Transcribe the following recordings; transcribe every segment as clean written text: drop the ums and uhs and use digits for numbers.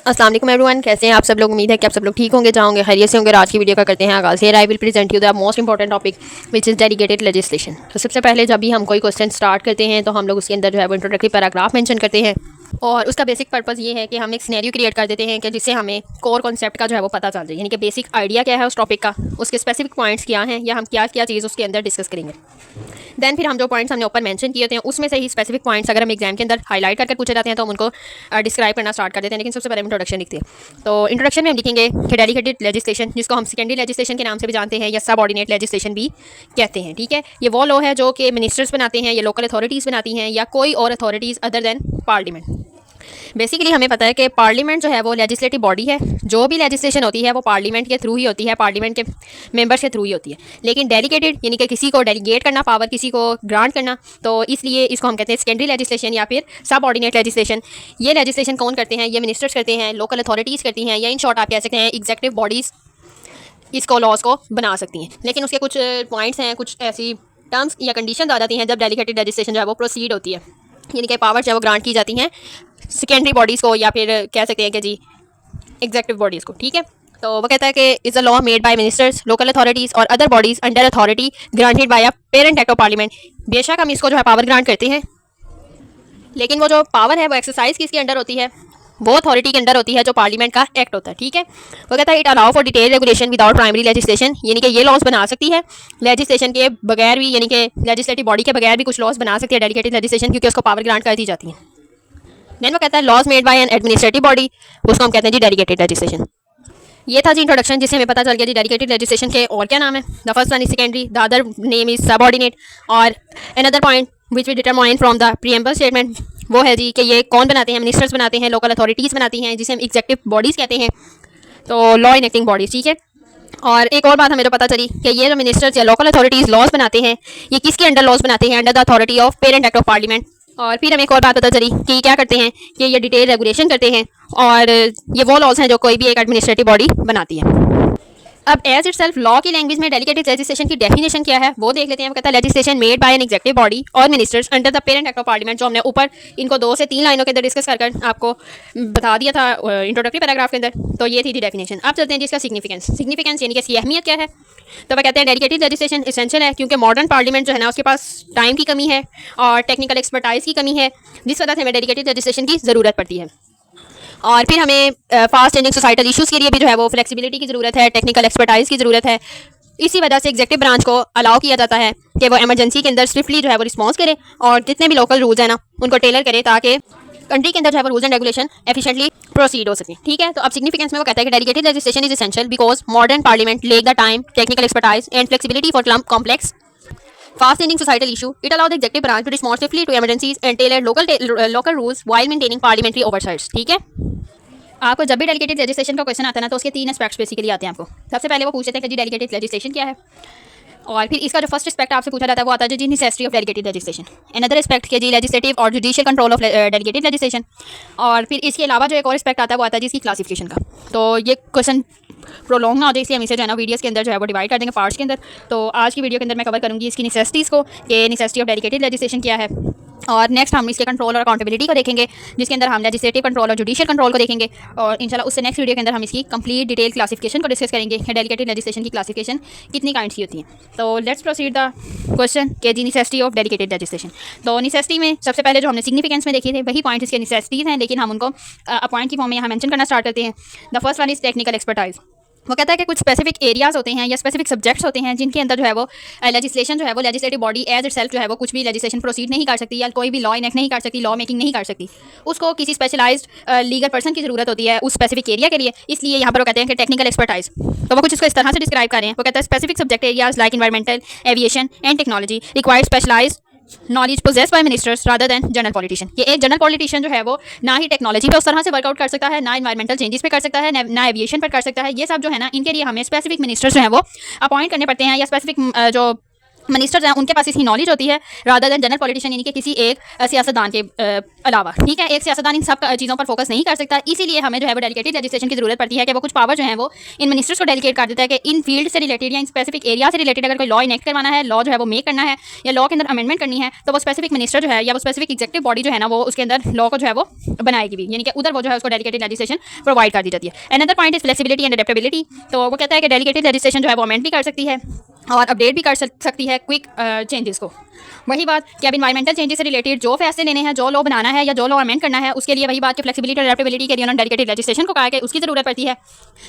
अस्सलाम वालेकुम एवरीवन, कैसे हैं आप सब लोग। उम्मीद है कि आप सब लोग ठीक होंगे, चाहोगे खैरियत से होंगे। आज की वीडियो का करते हैं आगाज़। Here I will present you the most important topic which is delegated legislation. तो सबसे पहले जब भी हम कोई क्वेश्चन स्टार्ट करते हैं तो हम लोग उसके अंदर जो है वो इंट्रोडक्टरी पैराग्राफ मेंशन करते हैं, और उसका बेसिक पर्पस ये है कि हम एक सिनेरियो क्रिएट कर देते हैं कि जिससे हमें कोर कॉन्सेप्ट का जो है वो पता चल जाए, यानी कि बेसिक आइडिया क्या है उस टॉपिक का, उसके स्पेसिफिक पॉइंट्स क्या हैं, या हम क्या क्या चीज़ उसके अंदर डिस्कस करेंगे। देन फिर हम जो पॉइंट्स हमने ऊपर मेंशन किए होते हैं उसमें से ही स्पेसिफिक पॉइंट्स अगर हम एग्जाम के अंदर हाईलाइट करके पूछे जाते हैं तो हम उनको डिस्क्राइब करना स्टार्ट कर देते हैं। लेकिन सबसे पहले इंट्रोडक्शन लिखते हैं। तो इंट्रोडक्शन में हम लिखेंगे कि डेलीगेटेड लेजिस्लेशन, जिसको हम सेकेंडरी लेजिस्लेशन के नाम से भी जानते हैं या सब ऑर्डिनेट लेजिस्लेशन भी कहते हैं, ठीक है। ये वो लॉ है जो कि मिनिस्टर्स बनाते हैं या लोकल अथॉरिटीज़ बनाती हैं या कोई और authorities other than parliament. Basically हमें पता है कि पार्लियामेंट जो है वो लेजिस्लेटिव बॉडी है। जो भी लेजिस्लेशन होती है वो पार्लियामेंट के थ्रू ही होती है, पार्लियामेंट के मेंबर्स के थ्रू ही होती है। लेकिन डेलीगेटेड यानी कि किसी को डेलीगेट करना पावर, किसी को ग्रांट करना, तो इसलिए इसको हम कहते हैं सेकेंडरी लेजिस्लेशन या फिर सब ऑर्डिनेट लेजिस्लेशन। ये लेजिस्लेशन कौन करते हैं? ये मिनिस्टर्स करते हैं, लोकल अथॉरिटीज़ करती हैं, या इन शॉर्ट आप कह सकते हैं एग्जीक्यूटिव बॉडीज़ इसको लॉज को बना सकती हैं। लेकिन उसके कुछ पॉइंट्स हैं, कुछ ऐसी टर्म्स या कंडीशन आ जाती हैं जब डेलीगेटेड लेजिस्लेशन जो है वो प्रोसीड होती है, यानी कि पावर जो है वो ग्रांट की जाती हैं सेकेंडरी बॉडीज़ को, या फिर कह सकते हैं कि जी एग्जीक्यूटिव बॉडीज़ को, ठीक है। तो वो कहता है कि is a law made by ministers, local authorities और other bodies under authority granted by a parent act of parliament. बेशक हम इसको जो है पावर ग्रांट करते हैं, लेकिन वो जो पावर है वो एक्सरसाइज किसके अंडर होती है? वो अथॉरिटी के अंदर होती है जो पार्लियामेंट का एक्ट होता है, ठीक है। वो कहता है it allow for detail regulation without primary legislation, यानी कि ये लॉज बना सकती है लेजिस्लेशन के बगैर भी, यानी कि लेजिस्लेटिव बॉडी के बगैर भी कुछ लॉज बना सकती है डेलीगेटेड लेजिस्लेशन, क्योंकि उसको पावर ग्रांट कर दी जाती है। देन वो कहता है laws made by an administrative body, उसको हम कहते हैं जी डेलीगेटेड लेजिस्लेशन। ये था जी इंट्रोडक्शन, जिससे हमें पता चल गया जी डेलीगेटेड लेजिस्लेशन के और क्या नाम है। The first one is secondary, the other name is subordinate, और another point which we determine from the preamble statement वो है जी कि ये कौन बनाते हैं? मिनिस्टर्स बनाते हैं, लोकल अथॉरिटीज़ बनाती हैं, जिसे हम एग्जीक्यूटिव बॉडीज़ कहते हैं, तो लॉ इनेक्टिंग बॉडीज़, ठीक है। और एक और बात हमें तो पता चली कि ये जो मिनिस्टर्स या लोकल अथॉरिटीज़ लॉज बनाते हैं, ये किसके अंडर लॉज बनाते हैं? Under the authority of parent act of parliament. और फिर हमें एक और बात पता चली कि क्या करते हैं कि ये डिटेल रेगुलेशन करते हैं, और ये वो लॉज हैं जो कोई भी एक एडमिनिस्ट्रेटिव बॉडी बनाती है। अब एज इट सेल्फ लॉ की लैंग्वेज में डेलीगेटेड लेजिस्लेशन की डेफिनेशन क्या है वो देख लेते हैं। वो कहता है legislation made by an executive body और ministers under the parent act of parliament, जो हमने ऊपर इनको 2 से 3 लाइनों के अंदर डिस्कस कर आपको बता दिया था इंट्रोडक्टरी पैराग्राफ के अंदर। तो ये थी जी डेफिनेशन। अब चलते हैं जिसका सिग्निफिकेंस यानी कि इसकी अहमियत क्या है। तो वह कहते हैं डेलीगेटेड लेजिस्लेशन एसेंशियल है, क्योंकि मॉडर्न पार्लियामेंट जो है ना उसके पास टाइम की कमी है और टेक्निकल एक्सपर्टाइज की कमी है, जिस वजह से हमें डेलीगेटेड लेजिस्लेशन की ज़रूरत पड़ती है। और फिर हमें फास्ट चेंजिंग सोसाइटल इशूज़ के लिए भी जो है वो फ्लेक्सिबिलिटी की ज़रूरत है, टेक्निकल एक्सपर्टाइज की ज़रूरत है। इसी वजह से एग्जीक्यूटिव ब्रांच को अलाउ किया जाता है कि वो इमरजेंसी के अंदर स्विफ्टली जो है वो रिस्पॉन्स करे और जितने भी लोकल रूल्स हैं ना उनको टेलर करे, ताकि कंट्री के अंदर जो है वो rules and regulation efficiently proceed हो सके, ठीक है। तो अब सिग्निफिकेंस में वो कहता है कि delegated legislation is essential because modern parliament lake the time, technical expertise and flexibility for complex fast changing societal issue. It allowed the executive branch to respond swiftly to emergencies and tailor local rules while maintaining parliamentary oversights, ठीक है। आपको जब भी delegated legislation का question आता है ना तो उसके 3 एस्पेक्ट्स बेसिकली आते हैं आपको। सबसे पहले वो पूछते हैं कि जी डेलीगेटेड लेजिस्लेशन क्या है, और फिर इसका जो फर्स्ट एस्पेक्ट आपसे पूछा जाता है वो आता है जी necessity of delegated legislation. Another aspect के जी लेजिस्लेटिव और judicial control of delegated legislation. और फिर इसके अलावा जो एक और एस्पेक्ट आता है वो आता है जी इसकी क्लासिफिकेशन का। तो ये क्वेश्चन प्रोलॉन्ग ना हो जाए इसलिए हम इसे जो है ना वीडियोस के अंदर जो है वो डिवाइड कर देंगे पार्ट्स के अंदर। तो आज की वीडियो के अंदर मैं कवर करूँगी इसकी नेसेसिटीज़ को, कि नेसेसिटी ऑफ डेलीगेटेड लेजिस्लेशन क्या है, और नेक्स्ट हम इसके कंट्रोल और अकाउंटेबिलिटी को देखेंगे, जिसके अंदर हम लेजिस्लेटिव कंट्रोल और जुडिशियल कंट्रोल को देखेंगे, और इंशाल्लाह उससे नेक्स्ट वीडियो के अंदर हम इसकी कंप्लीट डिटेल क्लासिफिकेशन को डिस्कस करेंगे कि डेलीगेटेड लेजिस्लेशन की क्लासिफिकेशन कितनी काइंड्स की होती है। तो लेट्स प्रोसीड द क्वेश्चन के जी नेसेसिटी ऑफ डेलीगेटेड लेजिस्लेशन। तो नेसेसिटी में सबसे पहले जो हमने सिग्निफिकेंस में देखे थे वही पॉइंट इसके नेसेसिटीज़ हैं, लेकिन हम उनको पॉइंट की फॉर्म में यहाँ मेंशन करना स्टार्ट करते हैं। The first one is technical expertise. वो कहता है कि कुछ स्पेसिफिक एरियाज़ होते हैं या स्पेसिफिक सब्जेक्ट्स होते हैं जिनके अंदर जो है वो लेजिस्लेशन जो है वो legislative body as itself जो है वो कुछ भी लेजिस्लेशन प्रोसीड नहीं कर सकती, या कोई भी लॉ इनेक्ट नहीं कर सकती, लॉ मेकिंग नहीं कर सकती। उसको किसी स्पेशलाइज्ड लीगल पर्सन की ज़रूरत होती है उस स्पेसिफिक एरिया के लिए, इसलिए यहाँ पर वो कहते हैं कि टेक्निकल एक्सपर्टाइज। तो वो कुछ इसको इस तरह से डिस्क्राइब कर रहे हैं। वो कहता है specific subject areas like environmental, aviation and technology require specialized knowledge possessed by ministers rather than general politician. ये एक जनरल पॉलिटिशियन जो है वो ना ही टेक्नोलॉजी पे उस तरह से वर्कआउट कर सकता है, ना इन्वायरमेंटल चेंजेस पे कर सकता है, ना एविएशन पर कर सकता है। ये सब जो है ना इनके लिए हमें स्पेसिफिक मिनिस्टर्स जो है वो अपॉइंट करने पड़ते हैं, या स्पेसिफिक जो मिनिस्टर्स हैं उनके पास इसकी नॉलेज होती है रादर देन जनरल पॉलिटिशियन, यानी कि किसी एक सियासतदान के अलावा। ठीक है, एक सियासतदान इन सब चीज़ों पर फोकस नहीं कर सकता, इसीलिए हमें जो है वो डेलीगेटेड लेजिस्लेशन की जरूरत पड़ती है कि वो कुछ पावर जो है वो इन मिनिस्टर्स को डेलीगेट कर देता है कि इन फील्ड से रिलेटेड या इन स्पेसिफिक एरिया से रिलेटेड अगर कोई लॉ इनेक्ट करवाना है, लॉ जो है वो मेक करना है या लॉ के अंदर अमेंडमेंट करनी है, तो वो स्पेसिफिक मिनिस्टर जो है या वो स्पेसिफिक एग्जेक्टिव बॉडी जो है ना वो उसके अंदर लॉ को जो है वो बनाएगी भी, यानी कि उधर वो जो है उसको डेलीगेटेड लेजिस्लेशन प्रोवाइड कर दी जाती है। Another point is flexibility and adaptability. तो वो कहता है कि डेलीगेटेड लेजिस्लेशन जो है वो अमेंड भी कर सकती है और अपडेट भी कर सकती है क्विक चेंजेस को। वही बात कि अब इन्वायरमेंटल चेंजेस से रिलेटेड जो फैसले लेने हैं, जो लॉ बनाना है या जो लॉ अमेंड करना है, उसके लिए वही बात कि फ्लेक्सिबिलिटी और अडेप्टेबिलिटी के लिए उन्होंने डेलीगेटेड लेजिस्लेशन को कहा कि उसकी ज़रूरत पड़ती है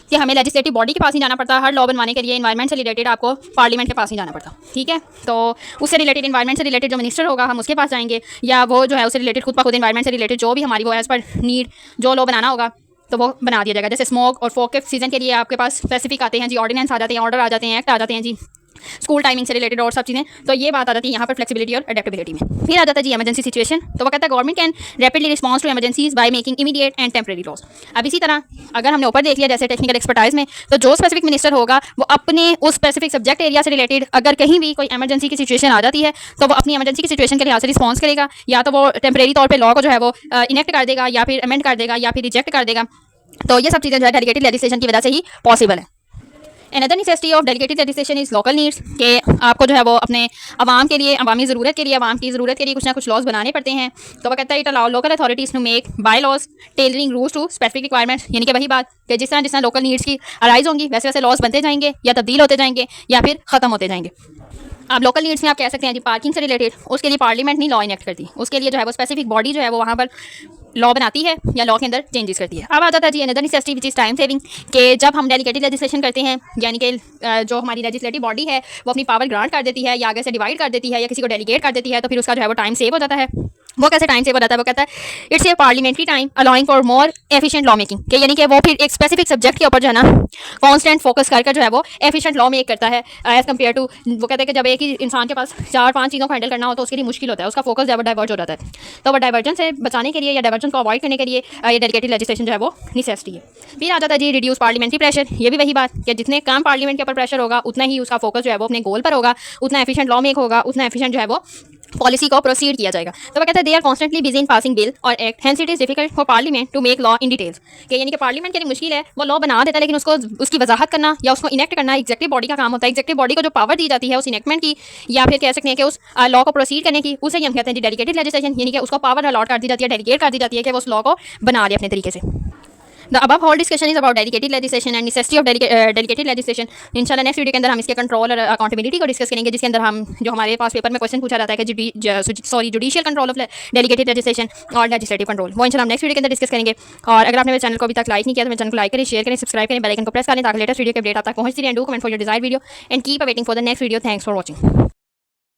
कि हमें लेजिस्लेटिव बॉडी के पास ही जाना पड़ता, हर लॉ बनवाने के लिए इन्वायरमेंट से रिलेटेड आपको पार्लियामेंट के पास ही जाना पड़ता। ठीक है, तो उससे रिलेटेड इन्वायरमेंट से रिलेटेड जो मिनिस्टर होगा हम उसके पास जाएंगे, या वो जो है उससे रिलेटेड खुद ब खुद इन्वायरमेंट से रिलेटेड जो भी हमारी वो एज़ पर नीड जो लॉ बनाना होगा तो वो बना दिया जाएगा। जैसे स्मोक और फॉग के सीजन के लिए आपके पास स्पेसिफिक आते हैं जी, ऑर्डिनेंस आ जाते हैं, ऑर्डर आ जाते हैं, एक्ट आ जाते हैं जी, स्कूल टाइमिंग से रिलेटेड और सब चीज़ें। तो ये बात आ जाती है यहाँ पर फ्लेक्सिबिलिटी और अडेप्टेबिलिटी में। फिर आ जाता है जी इमरजेंसी सिचुएशन। तो वो कहता है government can rapidly response to emergencies by making immediate and temporary laws. अब इसी तरह अगर हमने ऊपर देख लिया जैसे टेक्निकल एक्सपर्टाइज में, तो जो स्पेसिफिक मिनिस्टर होगा वो अपने उस स्पेसिफिक सब्जेक्ट एरिया से रिलेटेड अगर कहीं भी कोई इमरजेंसी की सिचुएशन आ जाती है तो वो अपनी इमरजेंसी की सिचुएशन के लिहाज से रिस्पॉन्स करेगा, या तो वो टेम्परेरी तौर पर लॉ को जो है वो इनेक्ट कर देगा, या फिर अमेंड कर देगा, या फिर रिजेक्ट कर देगा। तो ये सब चीज़ें जो है डेलीगेटेड लेजिस्लेशन की वजह से ही पॉसिबल है। Another necessity of delegated legislation is local needs, कि आपको जो है वो अपने आवाम के लिए, अवामी ज़रूरत के लिए, आवाम की ज़रूरत के लिए कुछ ना कुछ लॉज बनाने पड़ते हैं। तो वो कहता है it allow local authorities to make by laws tailoring rules to specific requirements, यानी कि वही बात कि जिस तरह लोकल नीड्स की अराइज होंगी वैसे वैसे लॉज बनते जाएंगे, या तब्दील होते जाएंगे, या फिर ख़त्म होते जाएंगे। आप लोकल नीड्स में आप कह सकते हैं जी पार्किंग से रिलेटेड, उसके लिए पार्लियामेंट नहीं लॉ इनेक्ट करती, उसके लिए जो है वो स्पेसिफिक बॉडी जो है वो वहाँ पर लॉ बनाती है या लॉ के अंदर चेंजेस करती है। अब आ जाता है जी another necessity which is time saving, कि जब हम डेलीगेटेड लेजिस्लेशन करते हैं यानी कि जो हमारी लेजिस्लेटिव बॉडी है वो अपनी पावर ग्रांट कर देती है या आगे से डिवाइड कर देती है या किसी को डेलीगेट कर देती है, तो फिर उसका जो है वो टाइम सेव हो जाता है। वो कैसे टाइम सेव हो जाता है? वो कहता है it's a parliamentary time allowing for more efficient law making, कि यानी कि वो फिर एक स्पेसिफिक सब्जेक्ट के ऊपर जो है ना कॉन्स्टेंट फोकस कर जो है वो एफिशिएंट लॉ मेक करता है एज कम्पेयर टू, वो कहते हैं कि जब एक ही इंसान के पास 4-5 चीज़ों को हैंडल करना हो तो उसके लिए मुश्किल होता है, उसका फोकस जो है वो डाइवर्ज हो जाता है। तो वो डाइवर्जन से बचाने के लिए या डाइवर्जन को अवॉइड करने के लिए ये डेलीगेटेड लेजिस्लेशन जो है वो नेसेसिटी है। फिर आ जाता है जी रिड्यूस पार्लियामेंट्री प्रेशर, ये भी वही बात कि जितने कम पार्लियामेंट के ऊपर प्रेशर होगा उतना ही उसका फोकस जो है वो अपने गोल पर होगा, उतना एफिशिएंट लॉ मेक होगा, उतना एफिशिएंट जो है वो पॉलिसी को प्रोसीड किया जाएगा। तो वो कहते हैं they are constantly busy in passing bill और act, hence it is difficult for parliament to make law in details, कि यानी कि पार्लियामेंट के लिए मुश्किल है, वो लॉ बना देता है लेकिन उसको उसकी वजाहत करना या उसको इनेक्ट करना एग्जेक्टिव बॉडी का काम होता है। एग्जेक्टिव बॉडी को जो पावर दी जाती है उस इनेक्टमेंट की या फिर कह सकते हैं कि उस लॉ को प्रोसीड करने की, उसे हम कहते हैं डेलीगेटेड लेजिस्लेशन, यानी कि उसको पावर अलॉट कर दी जाती है, डेलीगेट कर दी जाती है कि वो उस लॉ को बना दे अपने तरीके से। The above whole discussion is about delegated legislation and necessity of delegated legislation. इंशाल्लाह नेक्स्ट वीडियो के अंदर हम इसके कंट्रोल और अकाउंटेबिलिटी को डिस्कस करेंगे, जिसके अंदर हम जो हमारे पास पेपर में क्वेश्चन पूछा जाता है कि judicial control of delegated legislation और लेजिस्लेटिव कंट्रोल, वो इंशाल्लाह हम नेक्स्ट वीडियो के अंदर डिस्कस करेंगे। और अगर आपने मेरे चैनल को अभी तक लाइक नहीं किया तो मेरे चैनल को लाइक करें, शेयर करें, सब्सक्राइब करें, बेल आइकन को प्रेस करें ताकि लेटेस्ट वीडियो के अपडेट आप तक पहुंचती रहे। Do comment for your desired video and keep awaiting for the next video. Thanks for watching.